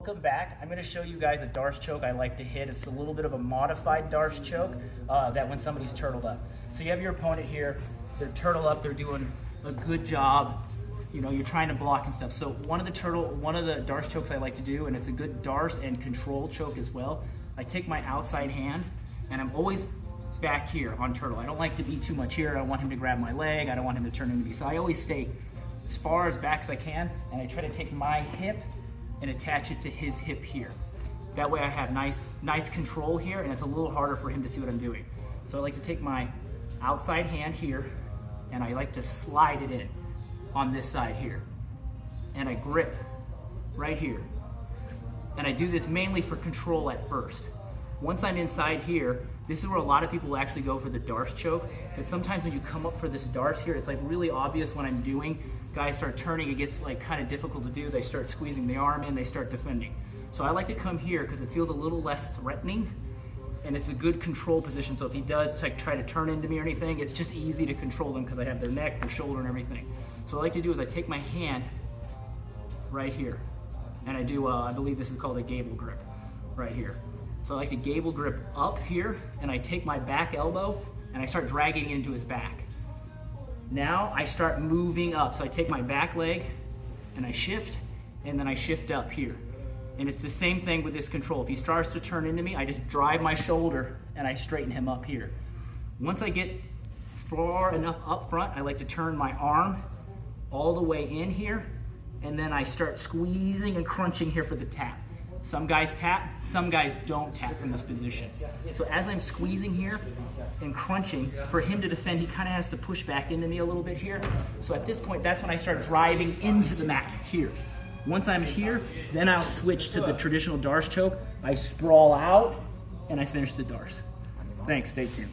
Welcome back. I'm going to show you guys a Darce choke I like to hit. It's a little bit of a modified Darce choke that when somebody's turtled up. So you have your opponent here, they're turtled up, they're doing a good job. You know, you're trying to block and stuff. So one of the Darce chokes I like to do, and it's a good Darce and control choke as well. I take my outside hand and I'm always back here on turtle. I don't like to be too much here. I don't want him to grab my leg. I don't want him to turn into me. So I always stay as far as back as I can, and I try to take my hip and attach it to his hip here. That way I have nice control here, and it's a little harder for him to see what I'm doing. So I like to take my outside hand here, and I like to slide it in on this side here. And I grip right here. And I do this mainly for control at first. Once I'm inside here, this is where a lot of people actually go for the Darce choke, but sometimes when you come up for this Darce here, it's like really obvious what I'm doing. Guys start turning, it gets like kind of difficult to do. They start squeezing the arm in, they start defending. So I like to come here because it feels a little less threatening, and it's a good control position. So if he does like try to turn into me or anything, it's just easy to control them because I have their neck, their shoulder, and everything. So what I like to do is I take my hand right here, and I do, I believe this is called a gable grip right here. So I like to gable grip up here, and I take my back elbow and I start dragging into his back. Now I start moving up. So I take my back leg and I shift, and then I shift up here. And it's the same thing with this control. If he starts to turn into me, I just drive my shoulder and I straighten him up here. Once I get far enough up front, I like to turn my arm all the way in here, and then I start squeezing and crunching here for the tap. Some guys tap, some guys don't tap from this position. So as I'm squeezing here and crunching, for him to defend, he kind of has to push back into me a little bit here. So at this point, that's when I start driving into the mat here. Once I'm here, then I'll switch to the traditional Darce choke. I sprawl out and I finish the Darce. Thanks, stay tuned.